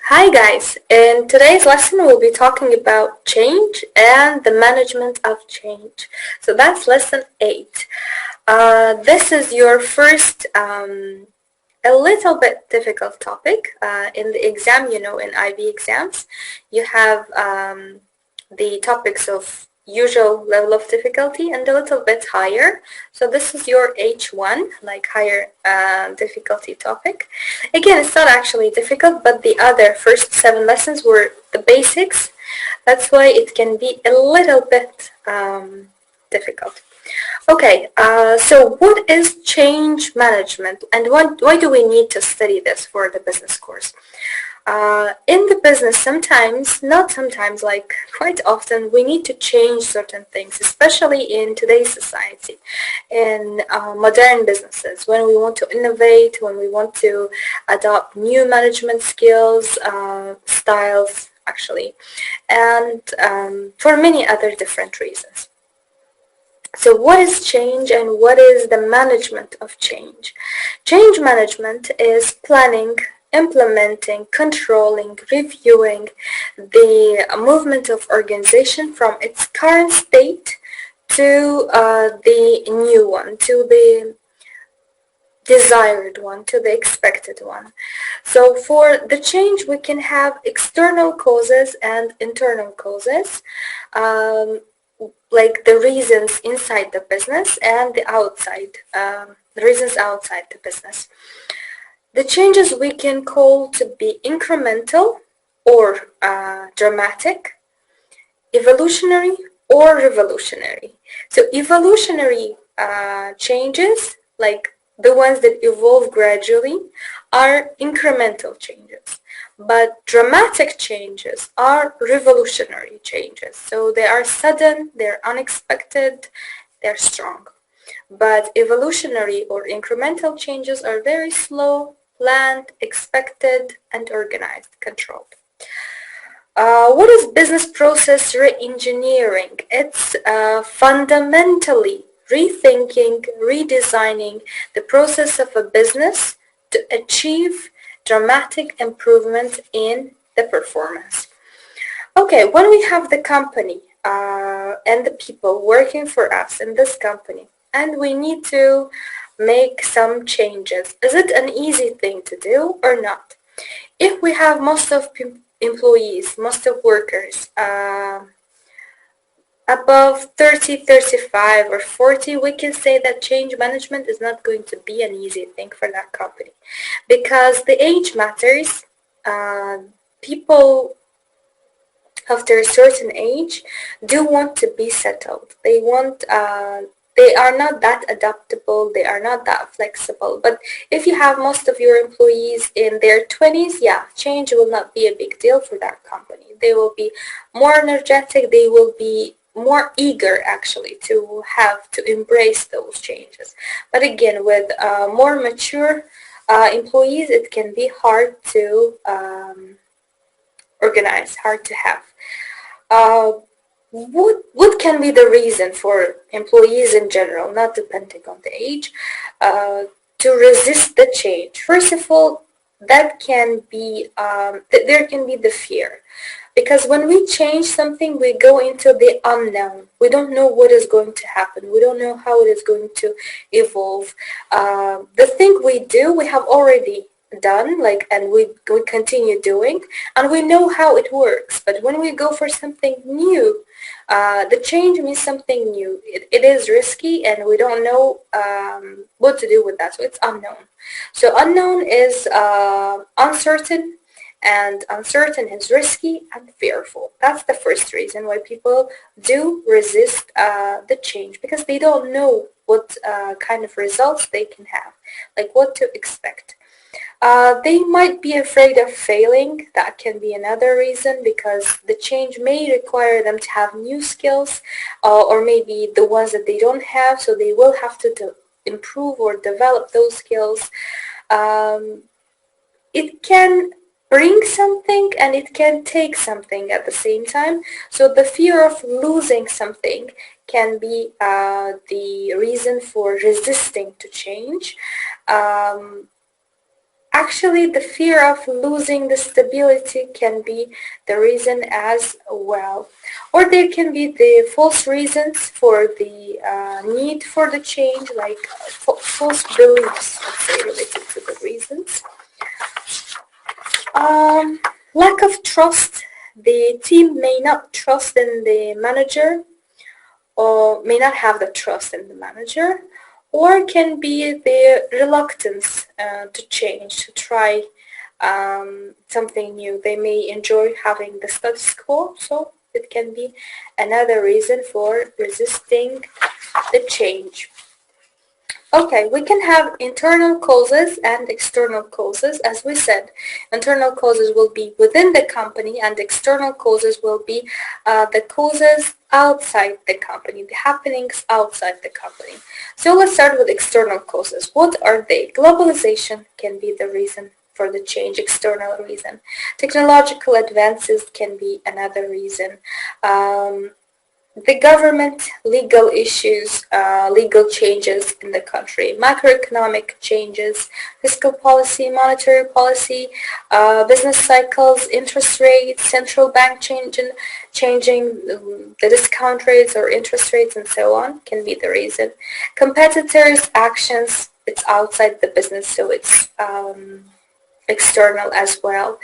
Hi guys, in today's lesson we'll be talking about change and the management of change. So that's lesson 8. This is your first a little bit difficult topic. In the exam, in IB exams, you have the topics of usual level of difficulty and a little bit higher. So this is your H1, like higher difficulty topic. Again, it's not actually difficult, but the other first 7 lessons were the basics. That's why it can be a little bit difficult. Okay, so what is change management and why do we need to study this for the business course? In the business, sometimes, not sometimes, like quite often, we need to change certain things, especially in today's society, in modern businesses, when we want to innovate, when we want to adopt new management skills, styles, actually, and for many other different reasons. So what is change and what is the management of change? Change management is planning, implementing, controlling, reviewing the movement of organization from its current state to the new one, to the desired one, to the expected one. So for the change, we can have external causes and internal causes. Like the reasons inside the business and the outside, the reasons outside the business. The changes we can call to be incremental or dramatic, evolutionary or revolutionary. So evolutionary changes, like the ones that evolve gradually, are incremental changes. But dramatic changes are revolutionary changes. So they are sudden, they're unexpected, they're strong. But evolutionary or incremental changes are very slow, planned, expected, and organized, controlled. What is business process re-engineering? It's fundamentally rethinking, redesigning the process of a business to achieve dramatic improvement in the performance. Okay, when we have the company and the people working for us in this company, and we need to make some changes, is it an easy thing to do or not? If we have most of employees, most of workers, above 30, 35, or 40, we can say that change management is not going to be an easy thing for that company because the age matters. People after a certain age do want to be settled. They are not that adaptable, they are not that flexible. But if you have most of your employees in their 20s, yeah, change will not be a big deal for that company. They will be more energetic, they will be more eager actually to have to embrace those changes. But again, with more mature employees, it can be hard to organize, hard to have. Uh, what can be the reason for employees in general, not depending on the age, to resist the change? First of all, that can be there can be the fear, because when we change something, we go into the unknown. We don't know what is going to happen. We don't know how it is going to evolve. The thing we do, we have already done, like, and we continue doing, and we know how it works. But when we go for something new, the change means something new. It is risky, and we don't know what to do with that, so it's unknown. So unknown is uncertain, and uncertain is risky and fearful. That's the first reason why people do resist the change, because they don't know what kind of results they can have, like what to expect. They might be afraid of failing. That can be another reason, because the change may require them to have new skills, or maybe the ones that they don't have, so they will have to improve or develop those skills. It can bring something and it can take something at the same time. So the fear of losing something can be the reason for resisting to change. Actually, the fear of losing the stability can be the reason as well. Or there can be the false reasons for the need for the change, like false beliefs, let's say, related to the reasons. Lack of trust. The team may not trust in the manager or may not have the trust in the manager, or can be the reluctance to change, to try something new. They may enjoy having the status quo, so it can be another reason for resisting the change. Okay, we can have internal causes and external causes. As we said, internal causes will be within the company and external causes will be the causes outside the company, the happenings outside the company. So let's start with external causes. What are they? Globalization can be the reason for the change, external reason. Technological advances can be another reason. The government, legal issues, legal changes in the country, macroeconomic changes, fiscal policy, monetary policy, business cycles, interest rates, central bank changing the discount rates or interest rates and so on can be the reason. Competitors' actions, it's outside the business, so it's external as well.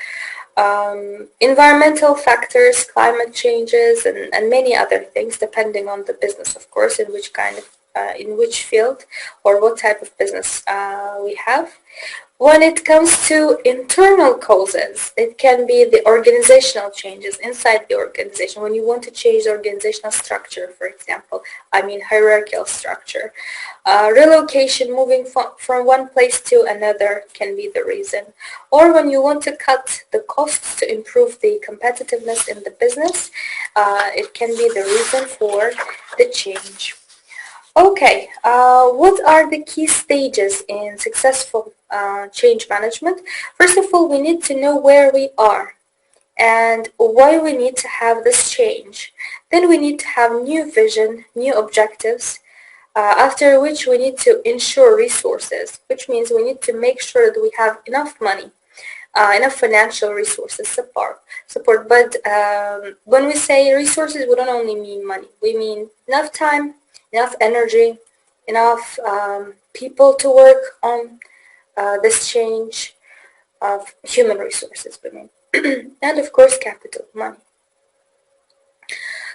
Environmental factors, climate changes, and many other things, depending on the business, of course, in which kind of, in which field or what type of business we have. When it comes to internal causes, it can be the organizational changes inside the organization. When you want to change the organizational structure, for example, I mean hierarchical structure. Relocation, moving from one place to another can be the reason. Or when you want to cut the costs to improve the competitiveness in the business, it can be the reason for the change. Okay, what are the key stages in successful change management? First of all, we need to know where we are and why we need to have this change. Then we need to have new vision, new objectives, after which we need to ensure resources, which means we need to make sure that we have enough money, enough financial resources support. But when we say resources, we don't only mean money. We mean enough time, enough energy, enough people to work on this change of human resources, I mean. And of course capital, money.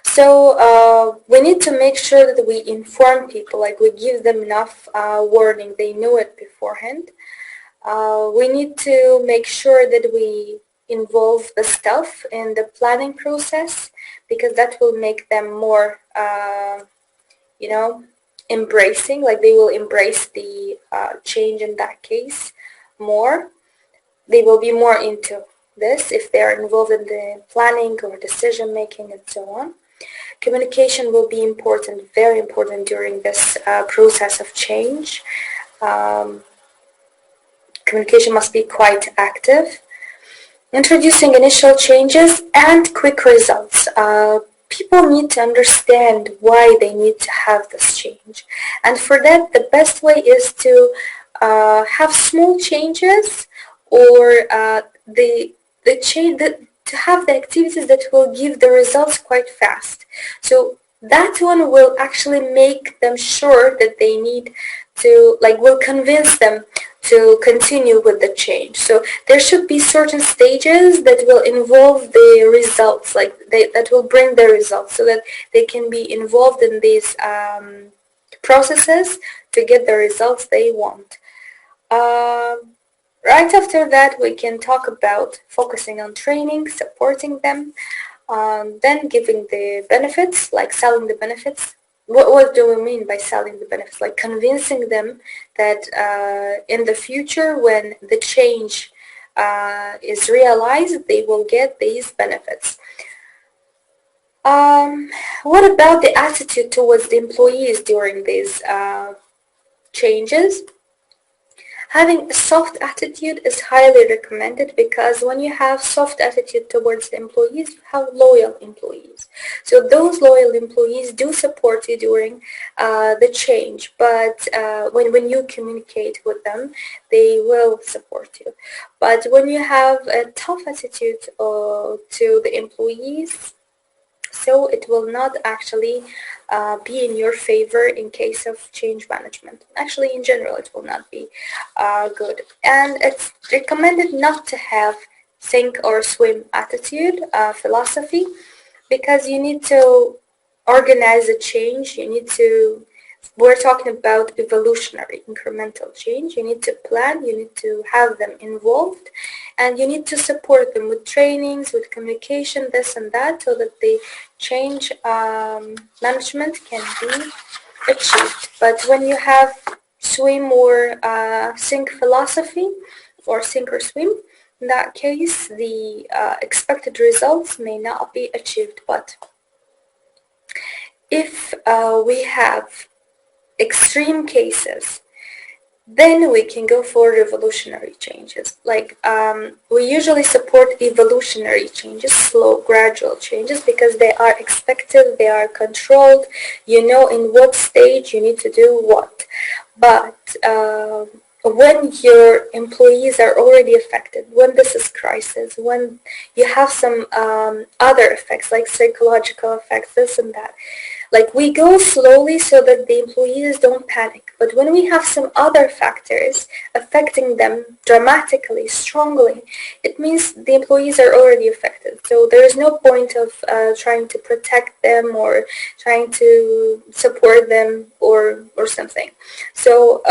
So we need to make sure that we inform people, like we give them enough warning, they know it beforehand. We need to make sure that we involve the staff in the planning process, because that will make them more embracing, like they will embrace the change in that case more. They will be more into this if they are involved in the planning or decision making and so on. Communication will be important, very important during this process of change. Communication must be quite active. Introducing initial changes and quick results. People need to understand why they need to have this change. And for that, the best way is to have small changes, or to have the activities that will give the results quite fast. So that one will actually make them sure that they need to, will convince them to continue with the change. So there should be certain stages that will involve the results, that will bring the results, so that they can be involved in these processes to get the results they want. Right after that, we can talk about focusing on training, supporting them, then giving the benefits, like selling the benefits. What do we mean by selling the benefits? Like convincing them that in the future, when the change is realized, they will get these benefits. What about the attitude towards the employees during these changes? Having a soft attitude is highly recommended because when you have soft attitude towards the employees, you have loyal employees. So those loyal employees do support you during the change, but when you communicate with them, they will support you. But when you have a tough attitude to the employees, so it will not actually be in your favor in case of change management. Actually, in general, it will not be good. And it's recommended not to have sink or swim attitude, philosophy, because you need to organize a change. We're talking about evolutionary incremental change. You need to plan, you need to have them involved, and you need to support them with trainings, with communication, this and that, so that the change management can be achieved. But when you have swim or sink philosophy, or sink or swim, in that case, the expected results may not be achieved. But if we have extreme cases, then we can go for revolutionary changes. Like we usually support evolutionary changes, slow, gradual changes, because they are expected, they are controlled, you know in what stage you need to do what. But when your employees are already affected, when this is crisis, when you have some other effects like psychological effects, this and that, like we go slowly so that the employees don't panic. But when we have some other factors affecting them dramatically, strongly, it means the employees are already affected. So there is no point of trying to protect them or trying to support them or something. So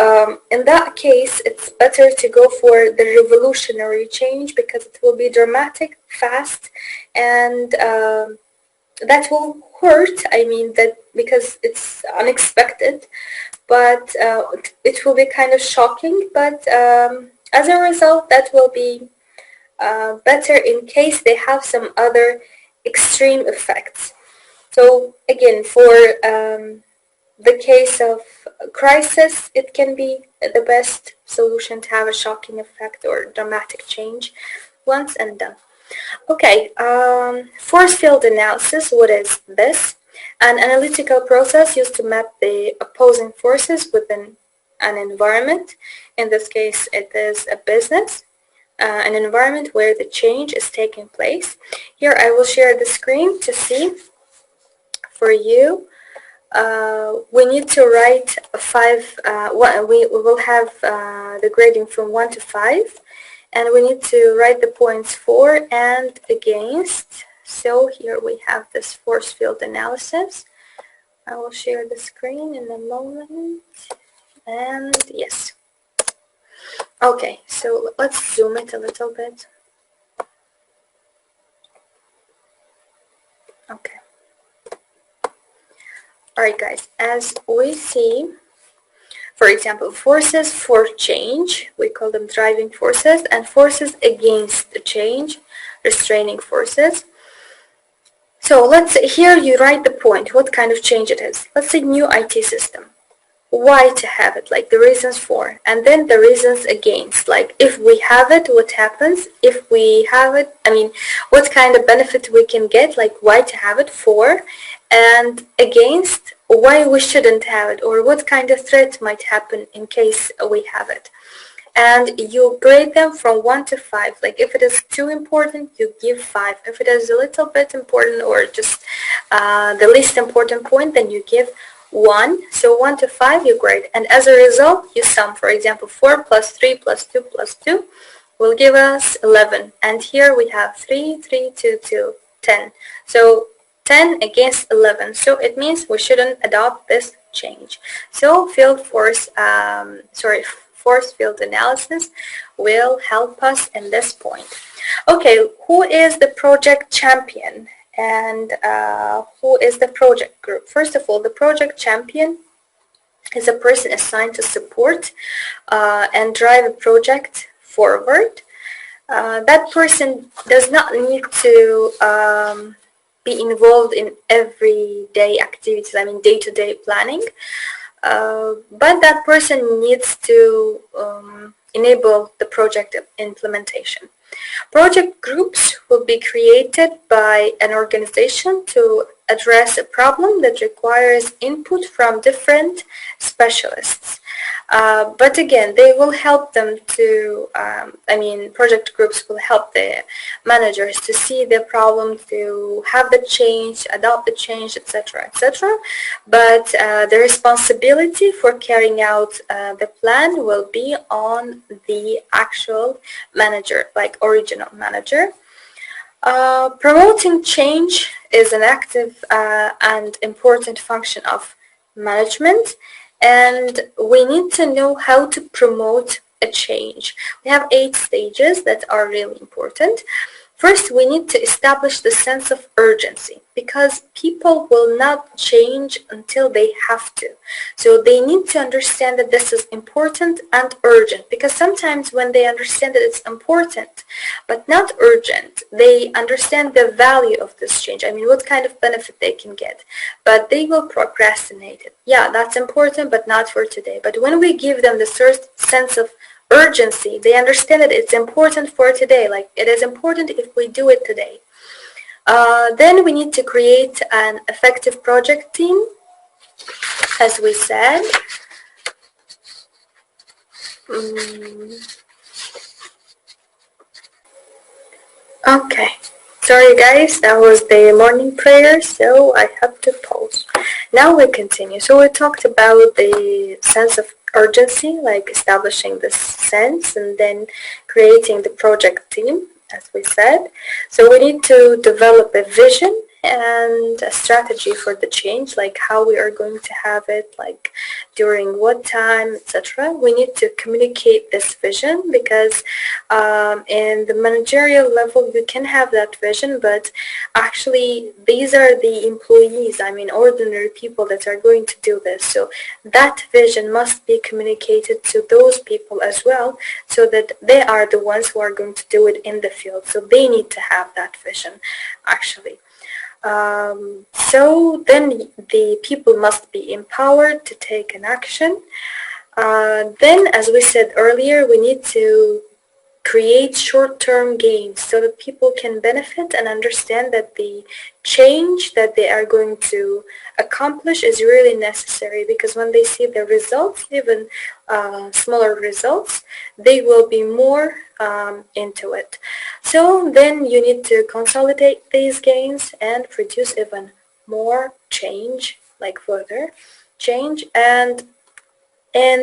in that case, it's better to go for the revolutionary change because it will be dramatic, fast, and that will hurt. I mean that because it's unexpected, but it will be kind of shocking. But as a result, that will be better in case they have some other extreme effects. So again, for the case of crisis, it can be the best solution to have a shocking effect or dramatic change once and done. Okay, force field analysis, what is this? An analytical process used to map the opposing forces within an environment. In this case, it is a business, an environment where the change is taking place. Here I will share the screen to see for you. We need to write we will have the grading from 1 to 5. And we need to write the points for and against. So here we have this force field analysis. I will share the screen in a moment. And yes. Okay, so let's zoom it a little bit. Okay. Alright guys, as we see, for example, forces for change, we call them driving forces, and forces against the change, restraining forces. So here you write the point, what kind of change it is. Let's say new IT system. Why to have it, like the reasons for, and then the reasons against, like if we have it, what happens? If we have it, I mean, what kind of benefit we can get, like why to have it for, and against, why we shouldn't have it, or what kind of threat might happen in case we have it. And you grade them from 1 to 5. Like if it is too important, you give 5. If it is a little bit important or just the least important point, then you give 1. So 1 to 5 you grade. And as a result, you sum. For example, 4 plus 3 plus 2 plus 2 will give us 11. And here we have 3, 3, 2, 2, 10. So 10 against 11. So it means we shouldn't adopt this change. So force field analysis will help us in this point. Okay, who is the project champion and who is the project group? First of all, the project champion is a person assigned to support and drive a project forward. That person does not need to be involved in everyday activities, I mean day-to-day planning. but that person needs to enable the project implementation. Project groups will be created by an organization to address a problem that requires input from different specialists. But again, they will help them to, project groups will help the managers to see the problem, to have the change, adopt the change, etc., etc. But the responsibility for carrying out the plan will be on the actual manager, like original manager. Promoting change is an active and important function of management, and we need to know how to promote a change. We have 8 stages that are really important. First, we need to establish the sense of urgency, because people will not change until they have to. So they need to understand that this is important and urgent, because sometimes when they understand that it's important but not urgent, they understand the value of this change. I mean, what kind of benefit they can get, but they will procrastinate it. Yeah, that's important, but not for today. But when we give them the sense of urgency, they understand that it's important for today, like it is important if we do it today. Then we need to create an effective project team, as we said. Okay, sorry guys, that was the morning prayer, so I have to pause. Now we continue. So we talked about the sense of urgency, like establishing this sense, and then creating the project team, as we said. So we need to develop a vision and a strategy for the change, like how we are going to have it, like during what time, etc. We need to communicate this vision, because in the managerial level you can have that vision, but actually these are the employees, I mean ordinary people that are going to do this. So that vision must be communicated to those people as well, so that they are the ones who are going to do it in the field. So they need to have that vision, actually. So then the people must be empowered to take an action. Then, as we said earlier, we need to create short-term gains so that people can benefit and understand that the change that they are going to accomplish is really necessary, because when they see the results, even smaller results, they will be more into it. So then you need to consolidate these gains and produce even more change, like further change. And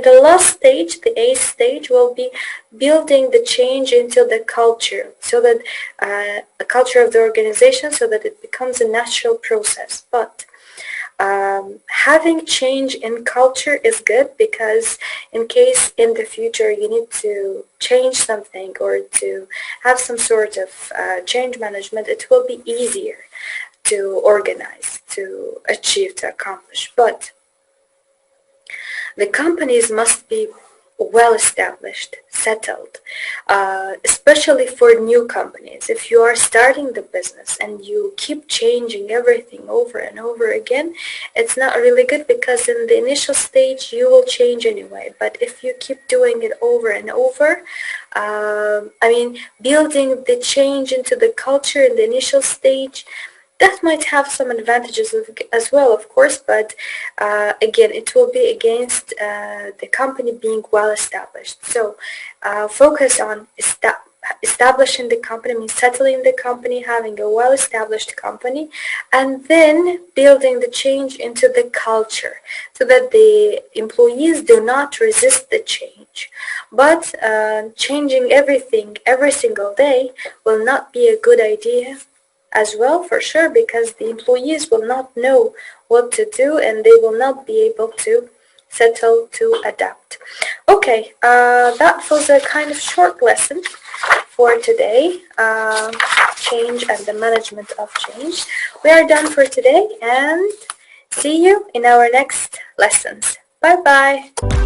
the last stage, the 8th stage, will be building the change into the culture, so that the culture of the organization, so that it becomes a natural process. But having change in culture is good, because in case in the future you need to change something or to have some sort of change management, it will be easier to organize, to achieve, to accomplish. But the companies must be well established, settled, especially for new companies. If you are starting the business and you keep changing everything over and over again, it's not really good, because in the initial stage you will change anyway. But if you keep doing it over and over, building the change into the culture in the initial stage, that might have some advantages as well, of course, but again, it will be against the company being well established. So focus on establishing the company, means settling the company, having a well-established company, and then building the change into the culture, so that the employees do not resist the change. But changing everything every single day will not be a good idea as well, for sure, because the employees will not know what to do and they will not be able to settle to adapt. Okay, that was a kind of short lesson for today, change and the management of change. We are done for today, and see you in our next lessons. Bye bye.